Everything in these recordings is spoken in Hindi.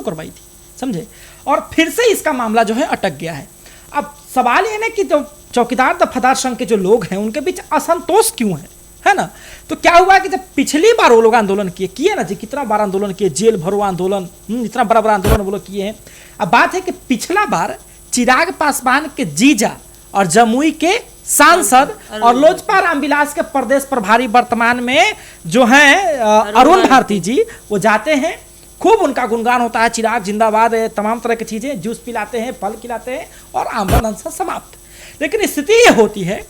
शुरू करवाई थी, समझे। और फिर से इसका मामला जो है अटक गया है। अब सवाल ये ना कि जो चौकीदार दफादार संघ के जो लोग हैं उनके बीच असंतोष क्यों है ना। तो क्या हुआ कि जब पिछली बार वो लोग आंदोलन किए ना जी, कितना बार आंदोलन किए, जेल भरो आंदोलन, इतना बड़ा बड़ा आंदोलन वो लोग किए हैं। अब बात है कि पिछला बार चिराग पासवान के जीजा और जमुई के सांसद और लोजपा रामविलास के प्रदेश प्रभारी वर्तमान में जो हैं अरुण भारती जी, वो जाते हैं, खूब उनका गुणगान होता है, चिराग जिंदाबाद, तमाम तरह की चीजें, जूस पिलाते हैं, फल खिलाते हैं और आमरण अनशन समाप्त। लेकिन स्थिति ये होती है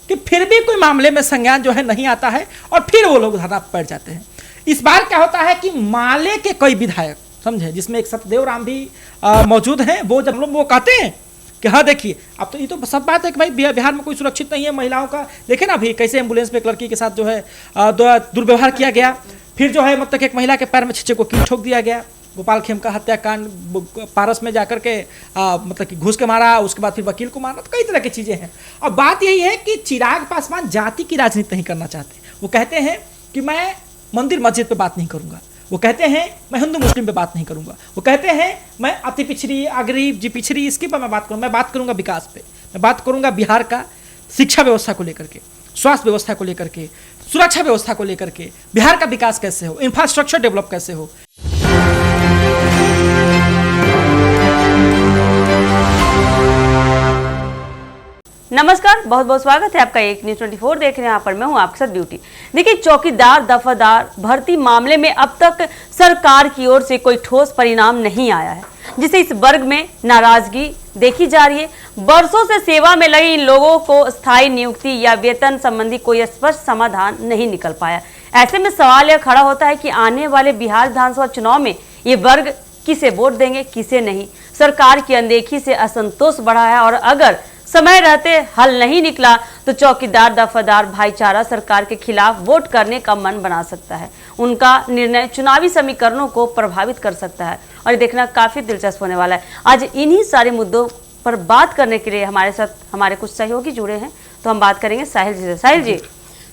कि फिर भी कोई मामले में संज्ञान जो है नहीं आता है और फिर वो लोग धरना पर बैठ जाते हैं। इस बार क्या होता है कि माले के कई विधायक, समझे, जिसमें एक सत्यदेव राम भी मौजूद हैं, वो जब लोग वो कहते हैं कि हाँ देखिए, अब तो ये तो सब बात है कि भाई बिहार में कोई सुरक्षित नहीं है महिलाओं का। देखे ना अभी कैसे एम्बुलेंस में एक लड़की के साथ जो है दुर्व्यवहार किया गया, फिर जो है मतलब एक महिला के पैर में छींचे को कील ठोक दिया गया, गोपाल खेमका हत्याकांड, पारस में जाकर के मतलब कि घुस के मारा, उसके बाद फिर वकील को मारा, तो कई तरह की चीजें हैं। अब बात यही है कि चिराग पासवान जाति की राजनीति नहीं करना चाहते। वो कहते हैं कि मैं मंदिर मस्जिद पे बात नहीं करूंगा, वो कहते हैं मैं हिंदू मुस्लिम पे बात नहीं करूंगा, वो कहते हैं मैं अति पिछड़ी गरीब जी पिछड़ी इसके पर मैं बात करूँगा, मैं बात करूंगा विकास पे, मैं बात करूंगा बिहार का शिक्षा व्यवस्था को लेकर के, स्वास्थ्य व्यवस्था को लेकर के, सुरक्षा व्यवस्था को लेकर के, बिहार का विकास कैसे हो, इंफ्रास्ट्रक्चर डेवलप कैसे हो। नमस्कार, बहुत बहुत स्वागत है आपका एक न्यूज़ 24 देख रहे हैं। यहाँ पर मैं हूँ आपके साथ ब्यूटी। देखिए, चौकीदार दफादार भर्ती मामले में अब तक सरकार की ओर से कोई ठोस परिणाम नहीं आया है, जिससे इस वर्ग में नाराजगी देखी जा रही है। बरसों से सेवा में लगे इन लोगों को स्थायी नियुक्ति या वेतन संबंधी कोई स्पष्ट समाधान नहीं निकल पाया। ऐसे में सवाल यह खड़ा होता है कि आने वाले बिहार विधानसभा चुनाव में ये वर्ग किसे वोट देंगे, किसे नहीं। सरकार की अनदेखी से असंतोष बढ़ा है और अगर समय रहते हल नहीं निकला तो चौकीदार दफादार भाईचारा सरकार के खिलाफ वोट करने का मन बना सकता है। उनका निर्णय चुनावी समीकरणों को प्रभावित कर सकता है और ये देखना काफी दिलचस्प होने वाला है। आज इन्हीं सारे मुद्दों पर बात करने के लिए हमारे साथ हमारे कुछ सहयोगी जुड़े हैं, तो हम बात करेंगे साहिल जी से। साहिल जी,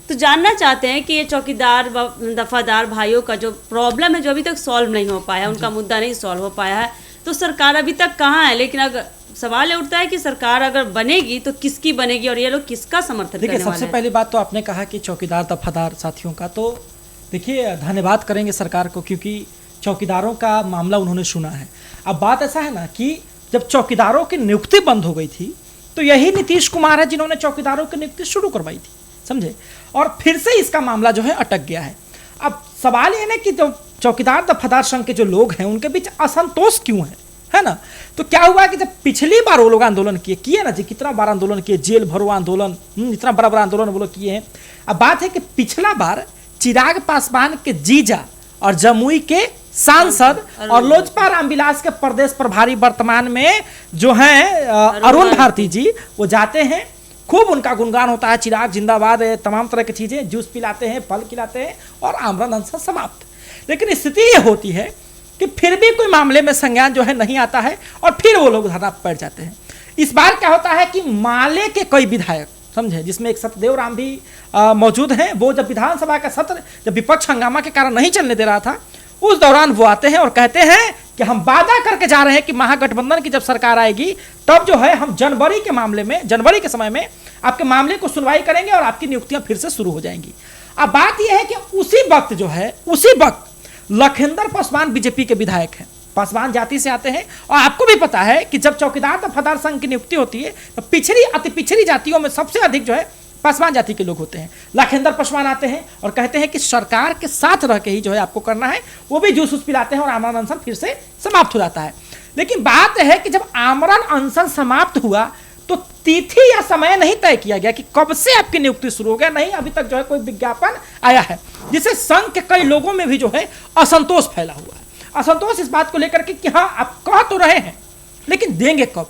तो जानना चाहते हैं कि ये चौकीदार दफादार भाइयों का जो प्रॉब्लम है, जो अभी तक सॉल्व नहीं हो पाया, उनका मुद्दा नहीं सॉल्व हो पाया है, तो सरकार अभी तक कहाँ है। लेकिन अगर सवाल ये उठता है कि सरकार अगर बनेगी तो किसकी बनेगी और ये लोग किसका समर्थन करने वाले हैं। सबसे पहली बात तो आपने कहा कि चौकीदार दफादार साथियों का, तो देखिए धन्यवाद करेंगे सरकार को, क्योंकि चौकीदारों का मामला उन्होंने सुना है। अब बात ऐसा है ना कि जब चौकीदारों की नियुक्ति बंद हो गई थी तो यही नीतीश कुमार है जिन्होंने चौकीदारों की नियुक्ति शुरू करवाई थी, समझे। और फिर से इसका मामला जो है अटक गया है। अब सवाल ये ना कि जो चौकीदार दफादार संघ के जो लोग हैं उनके बीच असंतोष क्यों है ना। तो क्या हुआ कि जब पिछली बार वो लोग आंदोलन किए ना जी, कितना बार आंदोलन किए, जेल भरो आंदोलन, इतना बड़ा बड़ा आंदोलन वो लोग किए हैं। अब बात है कि पिछला बार चिराग पासवान के जीजा और जमुई के सांसद और लोजपा रामविलास के प्रदेश प्रभारी वर्तमान में जो हैं अरुण भारती जी, वो जाते हैं, खूब उनका गुणगान होता है, चिराग जिंदाबाद, तमाम तरह की चीजें, जूस पिलाते हैं, फल खिलाते हैं और आमरण अनशन समाप्त। लेकिन स्थिति ये होती है कि फिर भी कोई मामले में संज्ञान जो है नहीं आता है और फिर वो लोग धरना पर बैठ जाते हैं। इस बार क्या होता है कि माले के कई विधायक, समझे, जिसमें एक सत्यदेव राम भी मौजूद हैं, वो जब विधानसभा का सत्र जब विपक्ष हंगामा के कारण नहीं चलने दे रहा था, उस दौरान वो आते हैं और कहते हैं कि हम वादा करके जा रहे हैं कि महागठबंधन की जब सरकार आएगी तब जो है हम जनवरी के मामले में, जनवरी के समय में आपके मामले को सुनवाई करेंगे और आपकी नियुक्तियां फिर से शुरू हो जाएंगी। अब बात यह है कि उसी वक्त जो है, उसी वक्त लखिंदर पासवान बीजेपी के विधायक हैं, पासवान जाति से आते हैं। और आपको भी पता है कि जब चौकीदार दफादार संघ की नियुक्ति होती है तो पिछड़ी अति पिछड़ी जातियों में सबसे अधिक जो है पासवान जाति के लोग होते हैं। लखिंदर पासवान आते हैं और कहते हैं कि सरकार के साथ रह के ही जो है आपको करना है, वो भी जूस पिलाते हैं और आमरण अनशन फिर से समाप्त हो जाता है। लेकिन बात है कि जब आमरण अनशन समाप्त हुआ तो तिथि या समय नहीं तय किया गया कि कब से आपकी नियुक्ति शुरू हो गया, नहीं अभी तक जो है कोई विज्ञापन आया है, जिससे संघ के कई लोगों में भी जो है असंतोष फैला हुआ है। असंतोष इस बात को लेकर के कि हाँ आप कह तो रहे हैं लेकिन देंगे कब,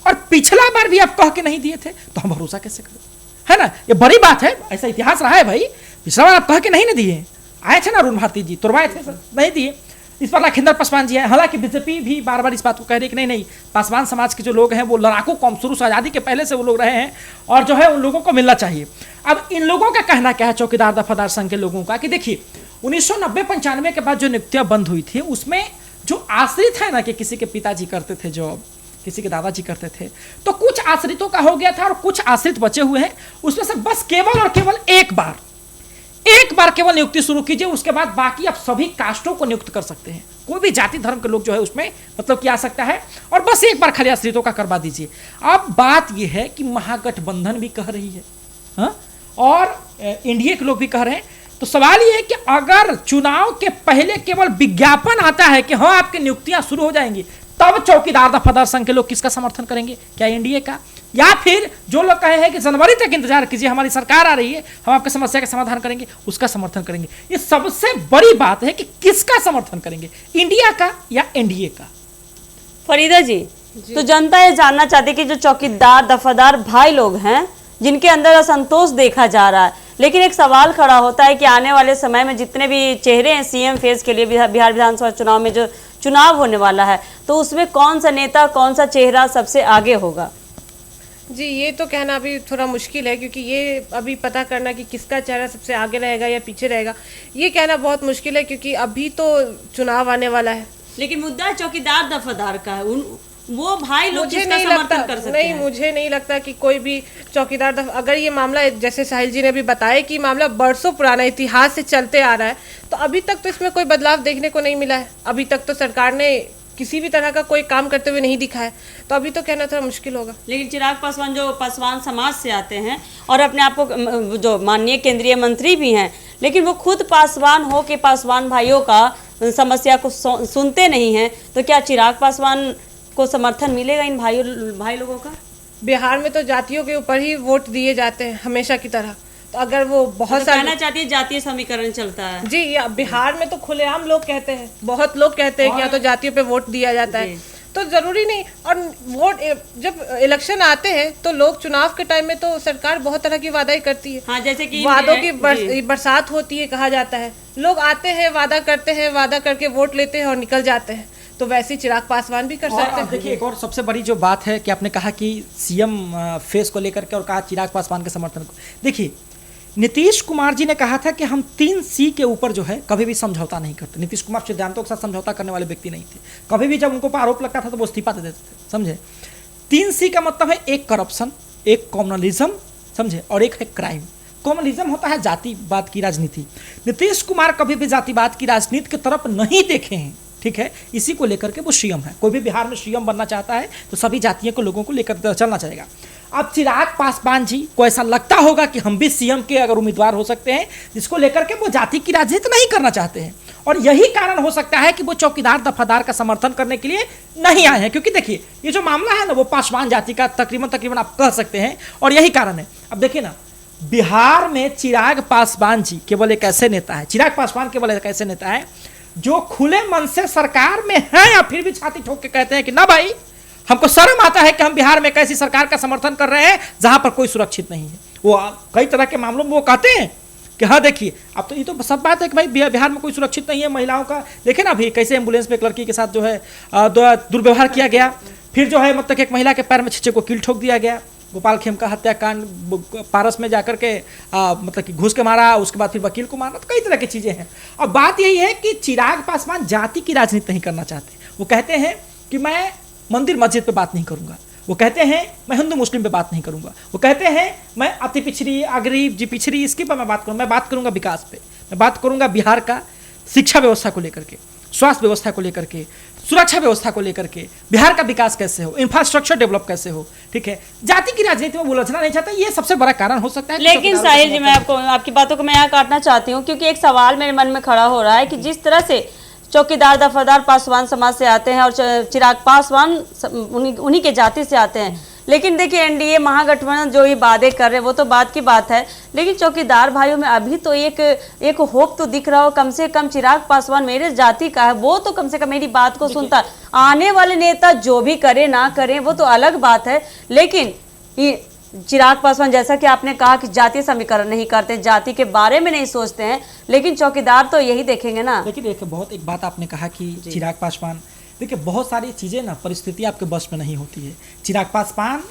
और पिछला बार भी आप कह के नहीं दिए थे तो हम भरोसा कैसे करें, है ना। ये बड़ी बात है, ऐसा इतिहास रहा है भाई। पिछला बार आप कह के नहीं ना दिए, आए थे ना अरुण भारती जी, तुरवाए थे, नहीं दिए। इस पर लखिंदर पासवान जी है, हालांकि बीजेपी भी बार बार इस बात को कह रही कि नहीं पासवान समाज के जो लोग हैं वो लड़ाकू कौम, शुरू से आज़ादी के पहले से वो लोग रहे हैं और जो है उन लोगों को मिलना चाहिए। अब इन लोगों का कहना क्या है, चौकीदार दफादार संघ के लोगों का, कि देखिए 1990-95 के बाद जो नियुक्तियां बंद हुई थी उसमें जो आश्रित है ना कि किसी के पिताजी करते थे जॉब, किसी के दादाजी करते थे, तो कुछ आश्रितों का हो गया था और कुछ आश्रित बचे हुए हैं। उसमें से बस केवल और केवल एक बार केवल नियुक्ति शुरू कीजिए, उसके बाद बाकी आप सभी कास्टों को नियुक्त कर सकते हैं। कोई भी जाति धर्म के लोग जो है उसमें मतलब कि आ सकता है, और बस एक बार खाली आश्रितों का करवा दीजिए। अब बात यह है कि महागठबंधन भी कह रही है, हाँ? और एनडीए के लोग भी कह रहे हैं। तो सवाल यह है कि अगर चुनाव के पहले केवल विज्ञापन आता है कि हाँ आपकी नियुक्तियां शुरू हो जाएंगी, तब चौकीदार दफादार संघ के लोग किसका समर्थन करेंगे? क्या एनडीए का? या फिर जो लोग कहे हैं कि जनवरी तक इंतजार कीजिए, हमारी सरकार आ रही है, हम आपकी समस्या का समाधान करेंगे, उसका समर्थन करेंगे? ये सबसे बड़ी बात है कि किसका समर्थन करेंगे, इंडिया का या एनडीए का? फरीदा जी, तो जनता ये जानना चाहती है कि जो चौकीदार दफादार भाई लोग हैं जिनके अंदर असंतोष देखा जा रहा है, लेकिन एक सवाल खड़ा होता है कि आने वाले समय में जितने भी चेहरे हैं सीएम फेज के लिए बिहार विधानसभा चुनाव में जो चुनाव होने वाला है, तो उसमें कौन सा नेता, कौन सा चेहरा सबसे आगे होगा? जी, ये तो कहना अभी थोड़ा मुश्किल है, क्योंकि ये अभी पता करना कि किसका चेहरा सबसे आगे रहेगा या पीछे रहेगा, ये कहना बहुत मुश्किल है, क्योंकि अभी तो चुनाव आने वाला है। लेकिन मुद्दा चौकीदार दफादार का है, वो भाई लोग मुझे किसका नहीं समर्थन लगता, कर सकते नहीं हैं? मुझे नहीं लगता कि कोई भी चौकीदार अगर ये मामला, जैसे साहिल जी ने भी बताया कि मामला बरसों पुराना इतिहास से चलते आ रहा है, तो अभी तक तो इसमें कोई बदलाव देखने को नहीं मिला है। अभी तक तो सरकार ने किसी भी तरह का कोई काम करते हुए नहीं दिखा है, तो अभी तो कहना थोड़ा मुश्किल होगा। लेकिन चिराग पासवान जो पासवान समाज से आते हैं और अपने आप को जो माननीय केंद्रीय मंत्री भी हैं, लेकिन वो खुद पासवान हो के पासवान भाइयों का समस्या को सुनते नहीं हैं, तो क्या चिराग पासवान को समर्थन मिलेगा इन भाई लोगों का? बिहार में तो जातियों के ऊपर ही वोट दिए जाते हैं हमेशा की तरह, तो अगर वो बहुत तो कहना चाहती है जातीय समीकरण चलता है। जी, या बिहार में तो खुलेआम लोग कहते हैं, बहुत लोग कहते हैं कि यहाँ तो जातियों पे वोट दिया जाता है, तो जरूरी नहीं। और वोट जब इलेक्शन आते हैं तो लोग चुनाव के टाइम में तो सरकार बहुत तरह की वादा करती है, हाँ, जैसे कि वादों की बरसात होती है कहा जाता है। लोग आते हैं, वादा करते हैं, वादा करके वोट लेते हैं और निकल जाते हैं, तो वैसे चिराग पासवान भी कर सकते हैं। देखिए, एक और सबसे बड़ी जो बात है कि आपने कहा कि सीएम फेस को लेकर के और कहा चिराग पासवान के समर्थन को, देखिए नीतीश कुमार जी ने कहा था कि हम 3C के ऊपर जो है कभी भी समझौता नहीं करते। नीतीश कुमार सिद्धांतों के साथ समझौता करने वाले व्यक्ति नहीं थे। कभी भी जब उनको आरोप लगता था तो वो इस्तीफा दे देते थे, समझे? 3C का मतलब है एक करप्शन, एक कम्युनलिज्म, समझे, और एक है क्राइम। कम्युनलिज्म होता है जातिवाद की राजनीति। नीतीश कुमार कभी भी जातिवाद की राजनीति की तरफ नहीं देखे हैं, ठीक है? इसी को लेकर के वो सीएम है। कोई भी बिहार में सीएम बनना चाहता है तो सभी जातियों के लोगों को लेकर चलना चाहेगा। अब चिराग पासवान जी को ऐसा लगता होगा कि हम भी सीएम के अगर उम्मीदवार हो सकते हैं, जिसको लेकर के वो जाति की राजनीति नहीं करना चाहते हैं, और यही कारण हो सकता है कि वो चौकीदार दफादार का समर्थन करने के लिए नहीं आए हैं। क्योंकि देखिए, ये जो मामला है ना, वो पासवान जाति का तकरीबन आप कह सकते हैं, और यही कारण है। अब देखिए ना, बिहार में चिराग पासवान जी केवल एक ऐसे नेता है, चिराग पासवान केवल एक ऐसे नेता है जो खुले मन से सरकार में है या फिर भी छाती ठोक के कहते हैं कि ना भाई, हमको शर्म आता है कि हम बिहार में एक ऐसी सरकार का समर्थन कर रहे हैं जहां पर कोई सुरक्षित नहीं है। वो कई तरह के मामलों में वो कहते हैं कि हाँ देखिए, अब तो ये तो सब बात है कि भाई बिहार में कोई सुरक्षित नहीं है। महिलाओं का देखे ना, अभी कैसे एम्बुलेंस में एक लड़की के साथ जो है दुर्व्यवहार किया गया, फिर जो है मतलब एक महिला के पैर में छींचे को कील ठोक दिया गया। गोपाल खेमका हत्याकांड, पारस में जाकर के मतलब कि घुस के मारा, उसके बाद फिर वकील को मारा, तो कई तरह की चीजें हैं। और बात यही है कि चिराग पासवान जाति की राजनीति नहीं करना चाहते। वो कहते हैं कि मैं मंदिर मस्जिद पे बात नहीं करूंगा, वो कहते हैं मैं हिंदू मुस्लिम पे बात नहीं करूंगा, वो कहते हैं मैं अति पिछड़ी गरीब जी पिछड़ी इसके पर मैं बात करूंगा, मैं बात करूंगा विकास पे, मैं बात करूंगा बिहार का शिक्षा व्यवस्था को लेकर के, स्वास्थ्य व्यवस्था को लेकर के, सुरक्षा व्यवस्था को लेकर के, बिहार का विकास कैसे हो, इंफ्रास्ट्रक्चर डेवलप कैसे हो, ठीक है? जाति की राजनीति में उलझना नहीं चाहता, ये सबसे बड़ा कारण हो सकता है। लेकिन साहिल जी, मैं आपकी बातों को मैं यहाँ काटना चाहती हूँ, क्योंकि एक सवाल मेरे मन में खड़ा हो रहा है कि जिस तरह से चौकीदार दफादार पासवान समाज से आते हैं और चिराग पासवान उन्हीं के जाति से आते हैं, लेकिन देखिए एनडीए महागठबंधन जो ये वादे कर रहे हैं वो तो बात की बात है, लेकिन चौकीदार भाइयों में अभी तो एक होप तो दिख रहा हो, कम से कम चिराग पासवान मेरे जाति का है, वो तो कम से कम मेरी बात को सुनता है। आने वाले नेता जो भी करे ना करें वो तो अलग बात है, लेकिन चिराग पासवान जैसा कि आपने कहा कि जातीय समीकरण नहीं करते, जाति के बारे में नहीं सोचते हैं, लेकिन चौकीदार तो यही देखेंगे ना। लेकिन एक बात आपने कहा कि चिराग पासवान, देखिए बहुत सारी चीजें ना परिस्थिति आपके बस में नहीं होती है। चिराग पासवान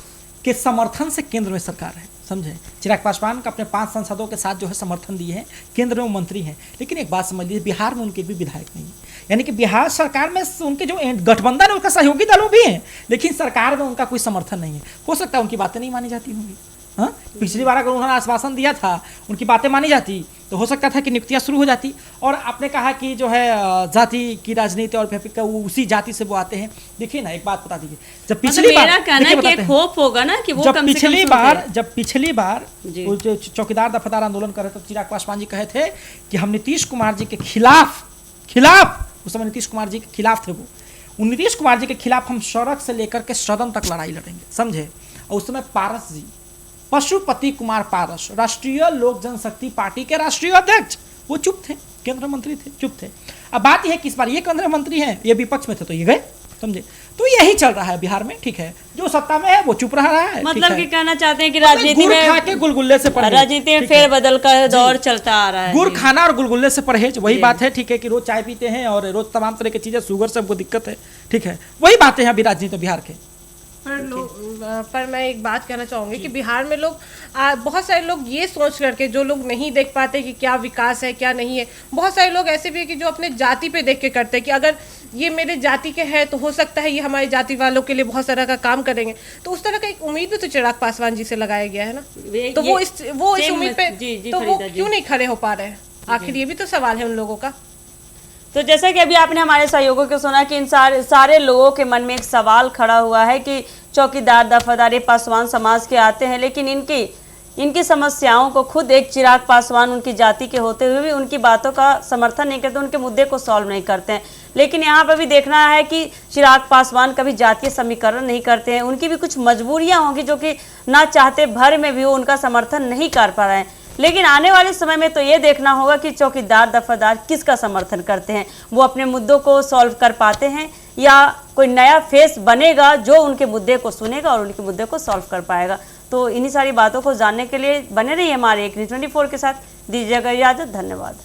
के समर्थन से केंद्र में सरकार है, समझे। चिराग पासवान का अपने 5 सांसदों के साथ जो है समर्थन दिए हैं, केंद्र में मंत्री हैं, लेकिन एक बात समझ लीजिए, बिहार में उनके भी विधायक नहीं है। यानी कि बिहार सरकार में उनके जो गठबंधन है उसका सहयोगी दलों भी हैं, लेकिन सरकार में उनका कोई समर्थन नहीं है। हो सकता है उनकी बातें नहीं मानी जाती होंगी। हाँ, पिछली बार अगर उन्होंने आश्वासन दिया था, उनकी बातें मानी जाती तो हो सकता था कि नियुक्तियां शुरू हो जाती। और आपने कहा कि जो है जाति की राजनीति और वो उसी जाति से वो आते हैं। देखिए ना, एक बात बता दीजिए, जब पिछली बार मेरा कहना है कि एक होप होगा ना कि वो जब कम से पिछली कम बार जब पिछली बार जी। वो जो चौकीदार दफादार आंदोलन कर रहे थे, चिराग पासवान जी कहे थे कि हम नीतीश कुमार जी के खिलाफ उस समय नीतीश कुमार जी के खिलाफ थे वो। नीतीश कुमार जी के खिलाफ हम सड़क से लेकर के सदन तक लड़ाई लड़ेंगे, समझे। और उस समय पारस जी, पशुपति कुमार पारस, राष्ट्रीय लोक जनशक्ति पार्टी के राष्ट्रीय अध्यक्ष, वो चुप थे, केंद्रीय मंत्री थे, चुप थे। अब बात यह है कि इस बार ये केंद्रीय मंत्री हैं, ये विपक्ष में थे तो ये गए, समझे। तो यही चल रहा है बिहार में, ठीक है। जो सत्ता में है वो चुप रह रहा है, मतलब कि कहना चाहते हैं कि मतलब राजनीति गुड़ खा में के गुलगुल्ले से परहेज, राजनीति में ठीक है। फेरबदल का दौर चलता आ रहा है। गुड़ जी। खाना और गुलगुल्ले से परहेज, वही जी। बात है, ठीक है, कि रोज चाय पीते हैं और रोज तमाम तरह की चीजें, शुगर से हमको दिक्कत है, ठीक है। वही बातें हैं अभी राजनीति में बिहार के। पर मैं एक बात कहना चाहूँगी कि बिहार में लोग बहुत सारे लोग ये सोच करके, जो लोग नहीं देख पाते कि क्या विकास है क्या नहीं है, बहुत सारे लोग ऐसे भी है कि जो अपने जाति पे देख के करते हैं कि अगर ये मेरे जाति के हैं तो हो सकता है ये हमारी जाति वालों के लिए बहुत सारा का काम करेंगे। तो उस तरह का एक उम्मीद भी तो चिराग पासवान जी से लगाया गया है ना, तो वो इस उम्मीद पे तो वो क्यों नहीं खड़े हो पा रहे हैं? आखिर ये भी तो सवाल है उन लोगों का। तो जैसा कि अभी आपने हमारे सहयोगों को सुना कि इन सारे लोगों के मन में एक सवाल खड़ा हुआ है कि चौकीदार दफादार पासवान समाज के आते हैं, लेकिन इनकी समस्याओं को खुद एक चिराग पासवान उनकी जाति के होते हुए भी उनकी बातों का समर्थन नहीं करते, उनके मुद्दे को सॉल्व नहीं करते हैं। लेकिन यहाँ पर भी देखना है कि चिराग पासवान कभी जातीय समीकरण नहीं करते हैं, उनकी भी कुछ मजबूरियाँ होंगी जो कि ना चाहते भर में भी वो उनका समर्थन नहीं कर पा रहे हैं। लेकिन आने वाले समय में तो ये देखना होगा कि चौकीदार दफादार किसका समर्थन करते हैं, वो अपने मुद्दों को सॉल्व कर पाते हैं या कोई नया फेस बनेगा जो उनके मुद्दे को सुनेगा और उनके मुद्दे को सॉल्व कर पाएगा। तो इन्हीं सारी बातों को जानने के लिए बने रहिए हमारे एक न्यूज़ 24 के साथ। दीजिएगा इजाजत, धन्यवाद।